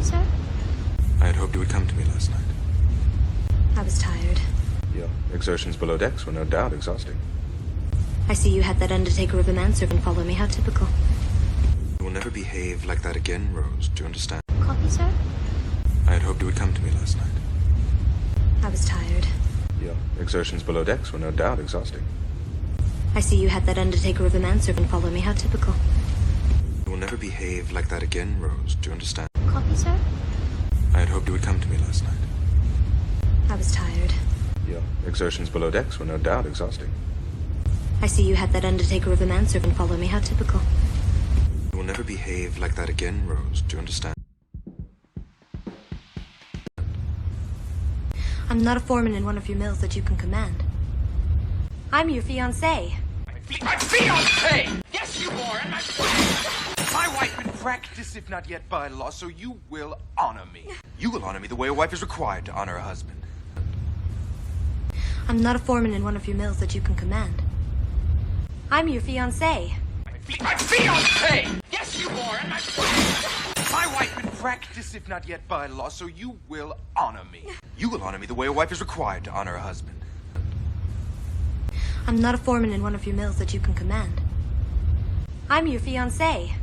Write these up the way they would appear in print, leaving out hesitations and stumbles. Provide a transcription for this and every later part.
sir? I had hoped you would come to me last night. I was tired. Your exertions below decks were no doubt exhausting. I see you had that undertaker of a manservant follow me. How typical. You will never behave like that again, Rose. Do you understand? Copy, sir? I had hoped you would come to me last night. I was tired. Your exertions below decks were no doubt exhausting. I see you had that undertaker of a manservant follow me. How typical. You will never behave like that again, Rose. Do you understand? Copy, sir? I had hoped you would come to me last night. I was tired. Your exertions below decks were no doubt exhausting. I see you had that undertaker of a manservant follow me. How typical. You will never behave like that again, Rose. Do you understand? I'm not a foreman in one of your mills that you can command. I'm your fiancé. My fiancé! Yes, you are, and my wife in practice, if not yet by law, so you will honor me. You will honor me the way a wife is required to honor a husband. I'm not a foreman in one of your mills that you can command. I'm your fiancé. My fiancé! Yes, you are, and my wife in practice, if not yet by law, so you will honor me. You will honor me the way a wife is required to honor a husband. I'm not a foreman in one of your mills that you can command. I'm your fiancé.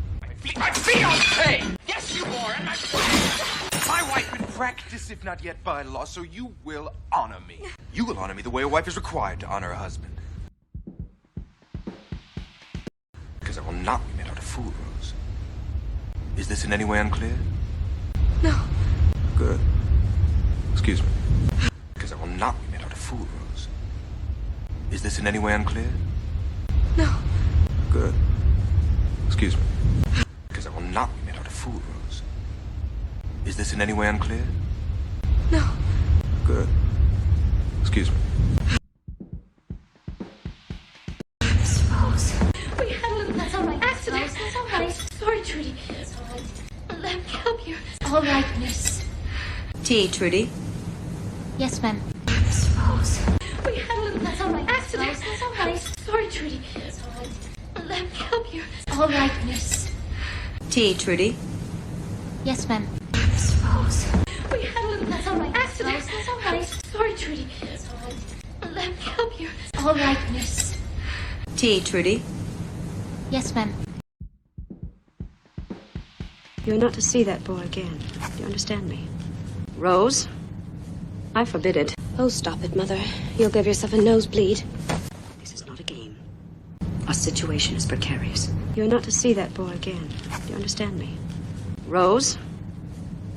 My fiancé! Yes, you are, and my wife in practice, if not yet by law, so you will honor me. You will honor me the way a wife is required to honor a husband. Because I will not be made out of fool, Rose. Is this in any way unclear? No. Good. Excuse me. Because I will not be made out of fool, Rose. Is this in any way unclear? No. Good. Excuse me. Because I will not be made out of fool, Rose. Is this in any way unclear? No. Good. Excuse me. Miss Rose. We had a little accident. It's all right. Sorry, Trudy. It's all right. Let me help you. It's all right, miss. Tea, Trudy. Yes, ma'am. Miss Rose. We had a little accident. It's all right. Sorry, Trudy. It's all right. Let me help you. It's all right, miss. Tea, Trudy. Yes, ma'am. Miss Rose. We had a little accident. It's all right. Sorry, Trudy. It's all right. Let me help you. It's all right, miss. Tea, Trudy. Yes, ma'am. You're not to see that boy again. Do you understand me? Rose, I forbid it. Oh, stop it, Mother. You'll give yourself a nosebleed. This is not a game. Our situation is precarious. You're not to see that boy again. Do you understand me? Rose,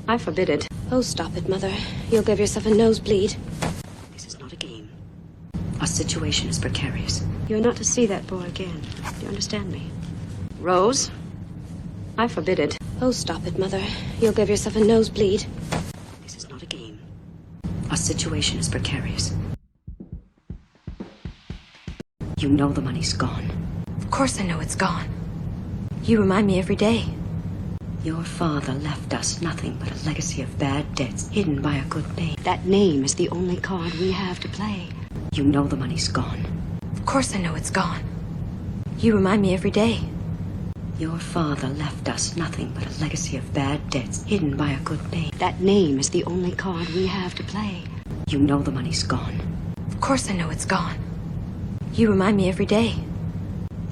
I forbid it. Oh, stop it, Mother. You'll give yourself a nosebleed. This is not a game. Our situation is precarious. You're not to see that boy again. Do you understand me? Rose, I forbid it. Oh, stop it, Mother. You'll give yourself a nosebleed. This is not a game. Our situation is precarious. You know the money's gone. Of course I know it's gone. You remind me every day. Your father left us nothing but a legacy of bad debts hidden by a good name. That name is the only card we have to play. You know the money's gone. Of course I know it's gone. You remind me every day. Your father left us nothing but a legacy of bad debts hidden by a good name. That name is the only card we have to play. You know the money's gone. Of course I know it's gone. You remind me every day.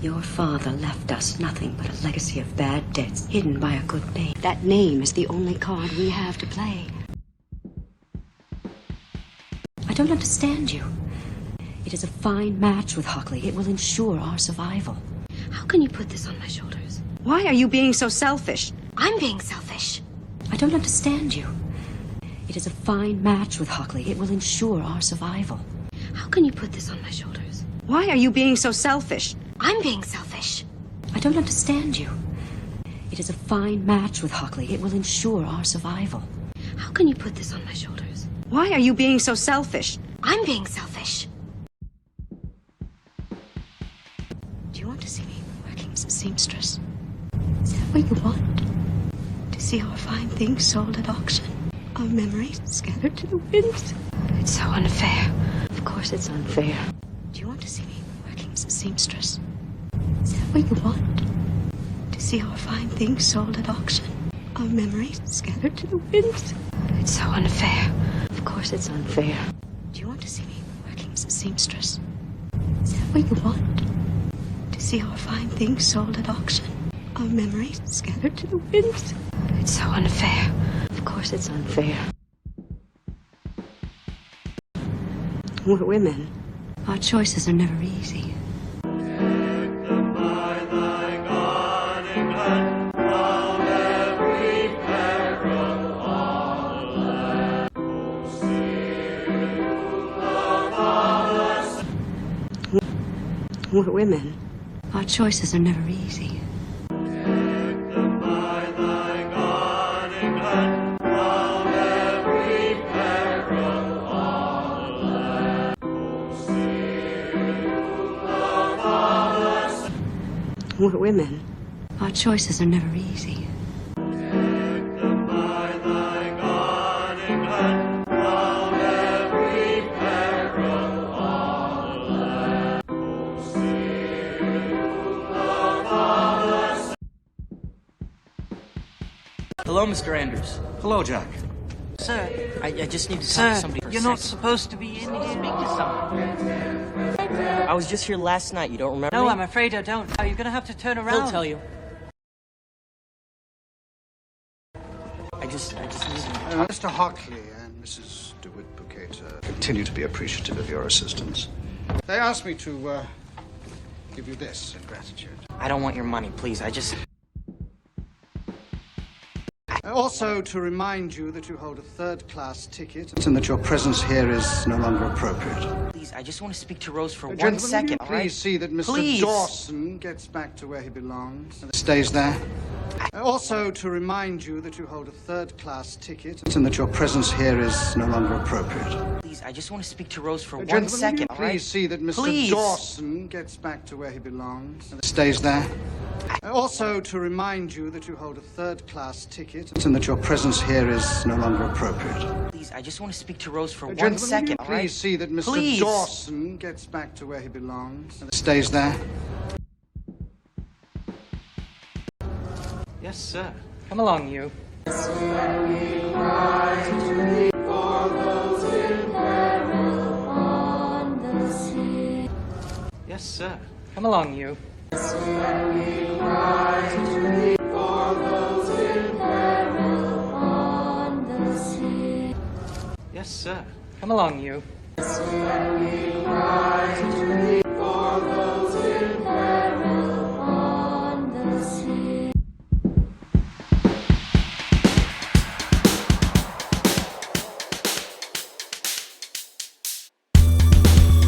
Your father left us nothing but a legacy of bad debts hidden by a good name. That name is the only card we have to play. I don't understand you. It is a fine match with Hockley. It will ensure our survival. How can you put this on my shoulders? Why are you being so selfish? I'm being selfish. I don't understand you. It is a fine match with Hockley. It will ensure our survival. How can you put this on my shoulders? Why are you being so selfish? I'm being selfish. I don't understand you. It is a fine match with Hockley. It will ensure our survival. How can you put this on my shoulders? Why are you being so selfish? I'm being selfish. Do you want to see me working as a seamstress? Is that what you want? To see our fine things sold at auction? Our memories scattered to the winds? It's so unfair. Of course it's unfair. Do you want to see me working as a seamstress? Is that what you want? To see our fine things sold at auction? Our memories scattered to the winds. It's so unfair. Of course it's unfair. Do you want to see me working as a seamstress? Is that what you want? To see our fine things sold at auction? Our memories scattered to the winds. It's so unfair. Of course it's unfair. We're women. Our choices are never easy. We're women. Our choices are never easy. We're women. Our choices are never easy. Hello, Mr. Anders. Hello, Jack. Sir, I just need to talk to somebody for a You're second. not supposed to be in here. Speak to someone. I was just here last night. You don't remember No, me? I'm afraid I don't. Are you going to have to turn around? He'll tell you. I just need to... Mr. Hockley and Mrs. DeWitt Bouquet continue to be appreciative of your assistance. They asked me to give you this in gratitude. I don't want your money, please. Also, to remind you that you hold a third-class ticket and that your presence here is no longer appropriate. Please, I just want to speak to Rose for Gentlemen, 1 second, all please right? see that Mr. Please. Dawson gets back to where he belongs and stays there. Also, to remind you that you hold a third-class ticket and that your presence here is no longer appropriate. Please, I just want to speak to Rose for 1 Gentlemen, second, all right? please see that Mr. Please. Dawson gets back to where he belongs and stays there. Also, to remind you that you hold a third-class ticket and that your presence here is no longer appropriate. Please, I just want to speak to Rose for 1 Gentlemen, second, all right? please see that Mr. Please. Dawson gets back to where he belongs and stays there. Yes, sir. Come along, you. Yes, sir. Come along, you. Yes, sir. Come along, you.